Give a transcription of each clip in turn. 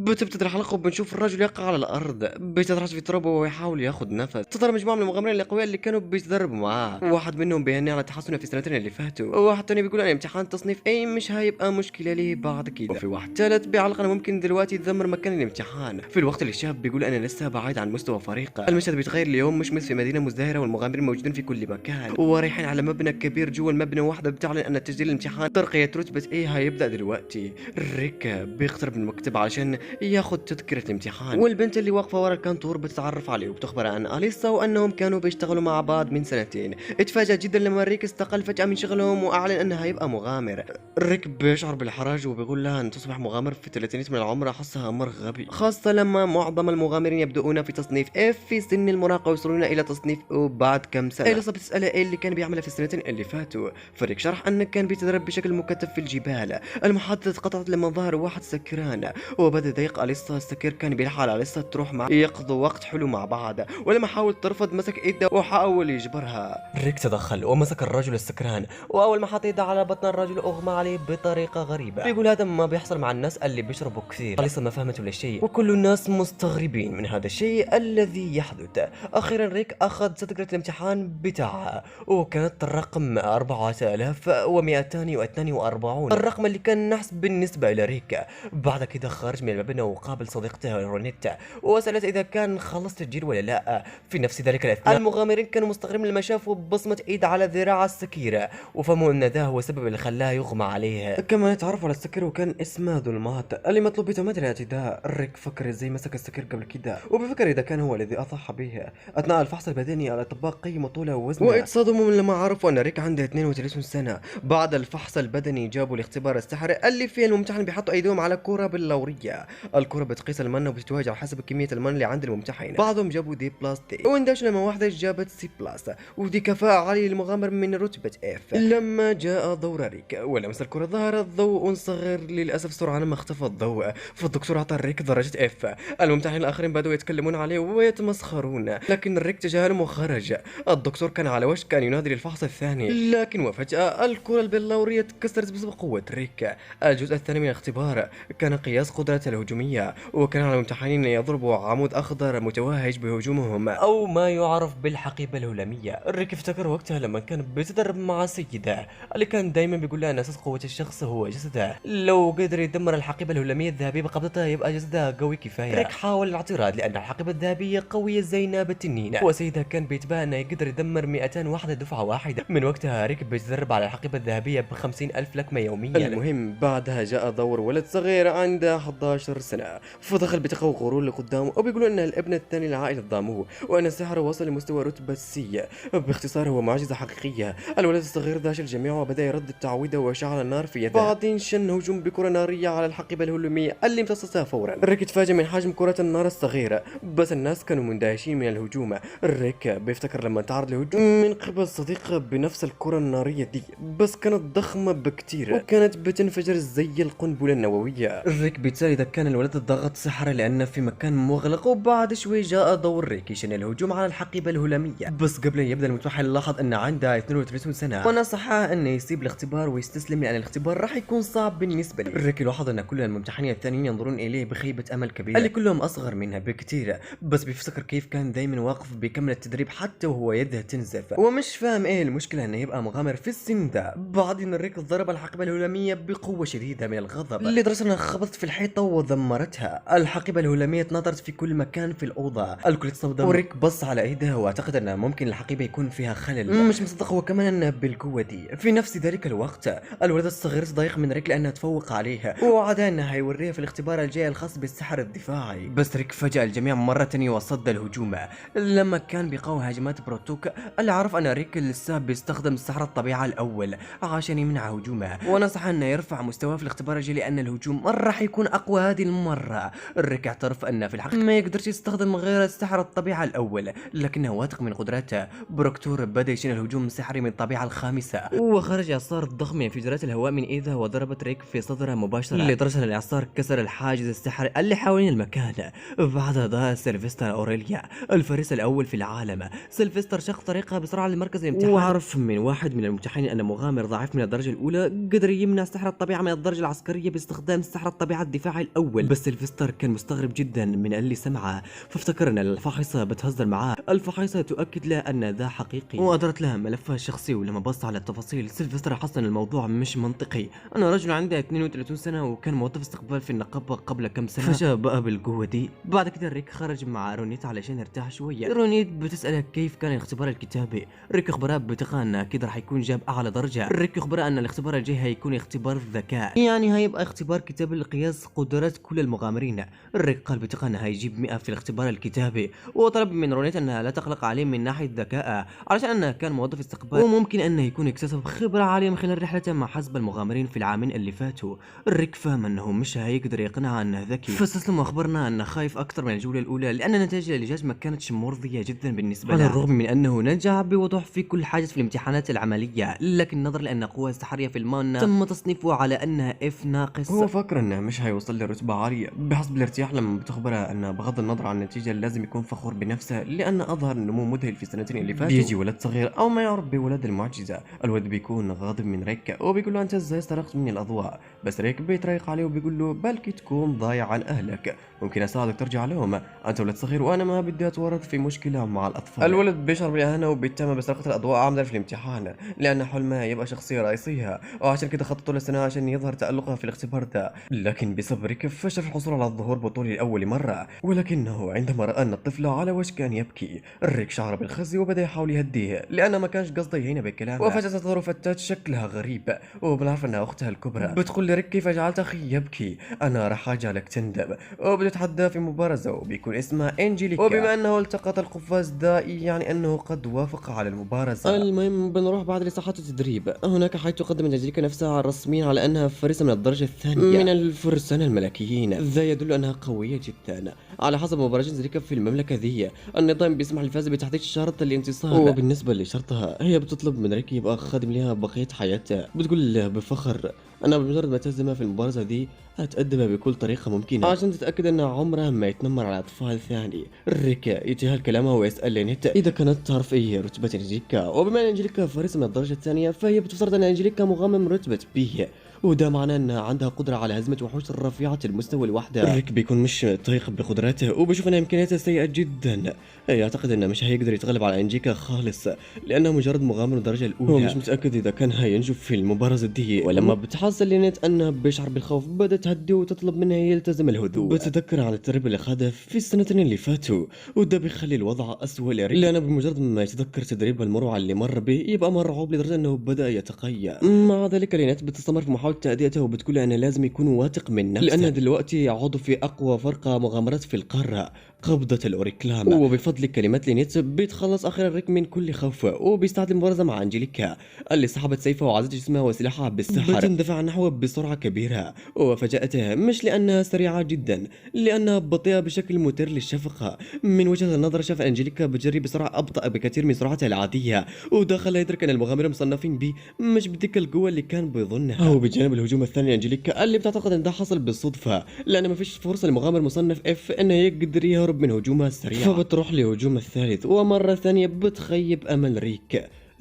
بتبتدي الحلقة وبنشوف الرجل يقع على الأرض بيتدرج في التراب وهو يحاول ياخذ نفس. تظهر مجموعة من المغامرين الأقوياء اللي كانوا بيتدربوا معاه، واحد منهم بيهني على تحسنه في السنتين اللي فاتوا، وواحد تاني بيقول أن امتحان التصنيف أي مش هيبقى مشكلة ليه بعد كده، وفي واحد ثالث بيعلق أنا ممكن دلوقتي يتذمر مكان الامتحان، في الوقت اللي الشاب بيقول أنا لسه بعيد عن مستوى فريقه. المشهد بيتغير اليوم مشمس في مدينة مزدهرة والمغامرين موجودين في كل مكان ورايحين على مبنى كبير. جوا المبنى واحدة بتعلن أن تسجيل الامتحان ترقية رتبة A هيبدأ دلوقتي. ريك بيقترب من المكتب علشان ياخذ تذكرة الامتحان، والبنت اللي واقفة ورا الكانتور بتتعرف عليه وبتخبر عن أليسا وأنهم كانوا بيشتغلوا مع بعض من سنتين. اتفاجأ جدا لما ريك استقل فجأة من شغلهم وأعلن أنه هيبقى مغامر. ريك بيشعر بالحرج وبيقول لها أن تصبح مغامر في الثلاثينات من العمر حسها أمر غبي، خاصة لما معظم المغامرين يبدؤون في تصنيف F في سن المراهقة ويوصلون إلى تصنيف O بعد كم سنة. أليسا بتسأله إيه اللي كان بيعمله في السنتين اللي فاتوا، فريك شرح أنه كان بيتدرب بشكل مكثف في الجبال. المحادثة اتقطعت لما ظهر واحد سكران وبدا يضايق أليسا. السكير كان بيلح على أليسا تروح معه يقضوا وقت حلو مع بعض، ولما حاولت ترفض مسك ايده وحاول يجبرها. ريك تدخل ومسك الرجل السكران، واول ما حط ايده على بطن الرجل اغمى عليه بطريقه غريبه. بيقول هذا ما بيحصل مع الناس اللي بيشربوا كثير. أليسا ما فهمت ولا شيء وكل الناس مستغربين من هذا الشيء الذي يحدث. اخيرا ريك اخذ تذكرة الامتحان بتاعها وكانت الرقم 4242، الرقم اللي كان نحس بالنسبه لريك. بعد كده خرج من المبنى وقابل صديقته رونيتا وسألت إذا كان خلص تسجيل ولا لا. في نفس ذلك الأثناء المغامرين كانوا مستغربين لما شافوا بصمة إيد على ذراع السكيرة وفهموا أن ذا هو السبب اللي خلاه يغمى عليه. كمان اتعرفوا على السكير وكان اسمه ظلمات اللي مطلوب بتهمة الاعتداء. ريك فكر ازاي مسك السكير قبل كده وبفكر إذا كان هو الذي أضحى به. أثناء الفحص البدني الأطباء قيموا طوله ووزنه واتصدموا لما عرفوا أن ريك عنده 32 سنة. بعد الفحص البدني جابوا لاختبار السحر اللي فيه الممتحن بيحطوا أيديهم على كرة باللورية. الكرة بتقيس المن وبتتوجه على حسب كمية المن اللي عند الممتحن. بعضهم جابوا دي بلس دي واندهش لما واحدة جابت سي بلس، ودي كفاءة عالية للمغامر من رتبة اف. لما جاء دور ريك ولمس الكرة ظهر ضوء صغير، للأسف سرعان ما اختفى الضوء فالدكتور أعطى ريك درجة اف. الممتحنين الآخرين بدأوا يتكلمون عليه ويتمسخرون لكن ريك تجاهلهم وخرج. الدكتور كان على وشك أن ينادي للفحص الثاني لكن وفجأة الكرة البلورية تكسرت بسبب قوة ريك. الجزء الثاني من الاختبار كان قياس قدرته الهجومية وكان على الممتحنين يضربوا عمود أخضر متوهج بهجومهم أو ما يعرف بالحقيبة الهلامية. ريك افتكر وقتها لما كان بيتدرب مع سيده اللي كان دايما بيقول له أن أساس قوة الشخص هو جسده، لو قدر يدمر الحقيبة الهلامية الذهبية بقبضته يبقى جسده قوي كفاية. ريك حاول الاعتراض لأن الحقيبة الذهبية قوية زي نابة التنين وسيده كان بيتباهى أنه يقدر يدمر 200 وحدة دفعة واحدة. من وقتها ريك بيتدرب على الحقيبة الذهبية ب50,000 لكمة يوميا. المهم بعدها جاء دور ولد صغير عنده 11 سنة فدخل بتقوى غرور لقدامه وبيقولوا ان الابن الثاني لعائلة ضاموه وان السحر وصل لمستوى رتبة سي. باختصار هو معجزة حقيقية. الولد الصغير داش الجميع وبدا يرد التعويذة وشعل النار في يده، بعدين شن هجوم بكرة نارية على الحقيبة الهلومية اللي امتصتها فورا. ريك تفاجئ من حجم كرة النار الصغيرة بس الناس كانوا مندهشين من الهجوم. ريك بيفتكر لما تعرض لهجوم من قبل صديقه بنفس الكرة النارية دي بس كانت ضخمة بكتير وكانت بتنفجر زي القنبلة النووية. ريك بيتسأل إذا كان الولد ضغط سحر لأنه في مكان مغلق، وبعد شوي جاء دور ريك يشن الهجوم على الحقيبة الهلامية بس قبل أن يبدأ الممتحن لاحظ أن عنده 32 سنة ونصحه أنه يسيب الاختبار ويستسلم لأن الاختبار راح يكون صعب بالنسبة له. ريك لاحظ أن كل الممتحنين الثانيين ينظرون إليه بخيبة أمل كبيرة اللي كلهم أصغر منها بكتير، بس بيفتكر كيف كان دايما واقف بيكمل التدريب حتى وهو يده تنزف ومش فاهم إيه المشكلة أنه يبقى مغامر في السن ده. بعدين ريك ضرب الحقيبة الهلامية بقوة شديدة من الغضب لدرجة أنها خبطت في الحيطة ودمرتها. الحقيبة الهلامية تناثرت في كل مكان في الأوضة، الكل اتصدم وريك بص على ايدها واعتقد أن ممكن الحقيبة يكون فيها خلل، مش مصدق هو كمان أنها بالقوة دي. في نفس ذلك الوقت الولد الصغير تضايق من ريك لأنها تفوق عليها ووعدها أنها هيوريها في الاختبار الجاي الخاص بالسحر الدفاعي، بس ريك فاجأ الجميع مرة تانية وصد الهجوم. لما كان بيقاوم هجمات بروتوك اللي عرف أن ريك لسه بيستخدم سحر الطبيعة الأول عشان يمنع هجومه ونصح أنه يرفع مستواه في الاختبار الجاي لأن الهجوم راح يكون أقوى هذه المرة. ريك اعترف أنه في الحقيقة ما يقدرش يستخدم غير السحر الطبيعة الأول لكنه واثق من قدراته. بروكتور بدأ يشين الهجوم السحري من الطبيعة الخامسة وخرج إعصار ضخم من انفجارات الهواء من إيده وضربت ريك في صدره مباشرة لدرجة أن الإعصار كسر الحاجز السحري اللي حوالين المكان. بعدها ظهر سيلفستر أوريليا الفارس الأول في العالم. سيلفستر شق طريقه بسرعة لمركز الامتحان وعرف من واحد من الممتحنين أن مغامر ضعيف من الدرجة الأولى قدر يمنع سحر الطبيعة من الدرجة العسكرية باستخدام سحر الطبيعة الدفاعي الأول. الأول، بس سيلفستر كان مستغرب جدا من اللي سمعه، فافتكر أن الفاحصة بتهزر معاه. الفاحصة تؤكد له أن ذا حقيقي وأدرت له ملفها الشخصي، ولما بص على التفاصيل سيلفستر حس أن الموضوع مش منطقي. أنا رجل عندي 32 سنة وكان موظف استقبال في النقابة قبل كم سنة، فجأة بقى بالقوة دي. بعد كده ريك خرج مع رونيت علشان يرتاح شوية. رونيت بتسأله كيف كان الاختبار الكتابي. ريك أخبرها بثقة أنه أكيد راح يكون جاب أعلى درجة. ريك أخبرها أن الاختبار الجاي هيكون اختبار الذكاء، يعني هيبقى اختبار كتابي لقياس قدرات كل المغامرين. ريك قال بثقة أنه هيجيب 100 في الاختبار الكتابي، وطلب من رونيت أنها لا تقلق عليه من ناحية ذكائه علشان أنه كان موظف استقبال، وممكن أنه يكون اكتسب خبرة عالية من خلال رحلته مع حسب المغامرين في العامين اللي فاتوا. ريك فهم أنه مش هيقدر يقنعها أنه ذكي، فاستسلم وأخبرنا أنه خايف أكثر من الجولة الأولى لأن نتائج الإلجاج ما كانتش مرضية جدا بالنسبة له، على الرغم من أنه نجح بوضوح في كل حاجة في الامتحانات العملية. لكن نظرا لأن قوة السحرية في المانا تم تصنيفه على أنها F ناقص، هو فكر أنه مش هيوصل لرتبة عالية بحسب الارتياح لما بتخبرها أنه بغض النظر عن النتيجة لازم يكون فخور بنفسه لأن أظهر نمو مذهل في السنتين اللي فاتوا. بيجي ولد صغير أو ما يعرف بولد المعجزة، الولد بيكون غاضب من ريك وبيقول له أنت إزاي سرقت مني الأضواء، بس ريك بيتريق عليه وبيقول له بلكي تكون ضايع عن أهلك، ممكن أساعدك ترجع لهم، أنت ولد صغير وأنا ما بدي أتورط في مشكلة مع الأطفال. الولد بيشعر بالإهانة وبيتهم بسرقة الأضواء عمدا في الامتحان لأن حلمه يبقى شخصية رئيسية، وعشان كده خططوا لسنة عشان يظهر تألقها في الاختبار ده. لكن بسبب ريك فشل في الحصول على الظهور بطولي لأول مرة، ولكنه عندما رأى أن الطفل على وشك أن يبكي ريك شعر بالخزي وبدأ يحاول يهديه لأنه ما كانش قصده يهينه بالكلام. وفجأة تظهر فتاة شكلها غريب وبنعرف أنها أختها الكبرى، بتقول لريك كيف جعلت أخي يبكي، أنا راح أجعلك تندم، وبتتحدى في مبارزة وبيكون اسمها أنجيليكا، وبما أنه التقط القفاز ده يعني أنه قد وافق على المبارزة. المهم بنروح بعد لساحات التدريب، هناك حيث تقدم أنجيليكا نفسها رسميا على أنها فريسة من الدرجة الثانية من الفرسان الملكيين، ذا يدل أنها قوية جدا. على حسب مباراة أنجيليكا في المملكة ذي النظام بيسمح للفائز بتحديد شرط الانتصار، وبالنسبة لشرطها هي بتطلب من ريك يبقى خادم لها بقية حياتها. بتقول له بفخر أنا بمجرد ما تهزمها في المبارزة دي هتقدمها بكل طريقة ممكنة عشان تتأكد أن عمرها ما يتنمر على أطفال ثاني. ريك يتجاهل كلامها ويسأل لينيت إذا كانت تعرف أي رتبة أنجيليكا، وبما أن أنجيليكا فارسة من الدرجة الثانية فهي بتفترض أن أنجيليكا مغامر رتبة بي، وده معناه أنها عندها قدرة على هزيمة وحوش رفيعة المستوى لوحدها. ريك بيكون مش طايق بقدراته وبيشوف أن إمكانياتها سيئة جدا، يعتقد أنه مش هيقدر يتغلب على أنجيكا خالص لأنه مجرد مغامر الدرجة الأولى، هو مش متأكد إذا كان هينجو في المبارزة دي. ولما بتحصل لينيت أنه بيشعر بالخوف بدأت تهدي وتطلب منه يلتزم الهدوء، بتذكر عن التدريب اللي خده في السنتين اللي فاتوا، وده بيخلي الوضع أسوأ لريك لأنه بمجرد ما يتذكر تدريب المروعة اللي مر به يبقى مرعوب لدرجة أنه بدأ يتقيأ. مع ذلك لينيت بتستمر في محاولة تأديته وبتقول أنه لازم يكون واثق من نفسه لأنه دلوقتي عضو في أقوى فرقة مغامرات في القارة، قبضة الأوريكلام، وبفضل كلمات لينيت بيتخلص أخيرا ريك من كل خوف وبيستعد المبارزة مع أنجيليكا اللي سحبت سيفها وعزت جسمها وسلاحها بالسحر، بتندفع نحوه بسرعة كبيرة وفاجأته مش لأنها سريعة جدا لأنها بطيئة بشكل مثير للشفقة. من وجهة النظر شاف أنجيليكا بتجري بسرعة أبطأ بكثير من سرعتها العادية، وده خلاه يدرك أن المغامرين مصنفين بيه مش بديك القوة اللي كان بيظنها. وبجانب الهجوم الثاني لأنجيليكا اللي بتعتقد أن ده حصل بالصدفة لأن مفيش فرصة لمغامر مصنف اف أنه يقدر يهرب من هجومها السريع، فبتروح لهجوم الثالث ومرة ثانية بتخيب أمل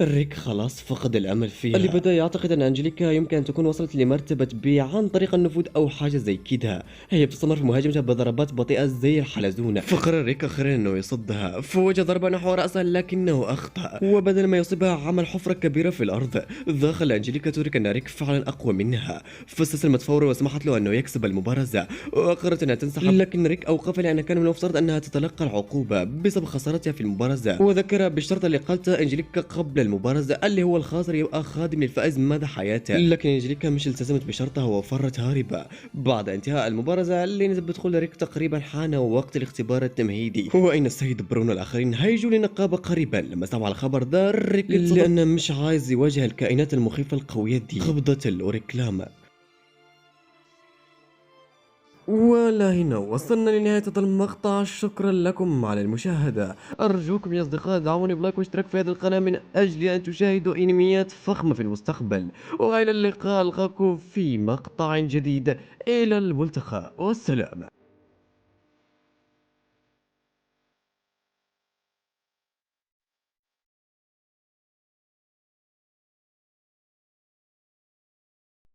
ريك خلاص فقد الأمل فيها، اللي بدأ يعتقد أن أنجيليكا يمكن أن تكون وصلت لمرتبة بي عن طريق النفوذ أو حاجة زي كده. هي بتستمر في مهاجمتها بضربات بطيئة زي الحلزونة، فقرر ريك أخيرا أنه يصدها، فوجه ضربة نحو رأسها لكنه أخطأ وبدل ما يصيبها عمل حفرة كبيرة في الأرض. دخل أنجيليكا تدرك أن ريك فعلا أقوى منها، فاستسلمت فورا وسمحت له أنه يكسب المبارزة وقررت أنها تنسحب، لكن ريك أوقفها لأن كان من المفترض أنها تتلقى العقوبة بسبب خسارتها في المبارزة، وذكرها بالشرط اللي قالته أنجيليكا قبل المبارزة اللي هو الخاسر يبقى خادم للفائز مدى حياته. لكن أنجيليكا مش التزمت بشرطها وفرت هاربة. بعد انتهاء المبارزة اللي نزل بدخول ريك تقريبا حان وقت الاختبار التمهيدي، وإن السيد برونو الآخرين هيجوا للنقابة قريبا. لما سمعوا الخبر ده ريك لأنه مش عايز يواجه الكائنات المخيفة القوية دي، قبضة الأوريكلام. ولا هنا وصلنا لنهاية هذا المقطع، شكرا لكم على المشاهدة. أرجوكم يا أصدقاء دعوني بلايك واشتراك في هذه القناة من أجل أن تشاهدوا أنميات فخمة في المستقبل، وإلى اللقاء، ألقاكم في مقطع جديد، إلى الملتقى والسلام.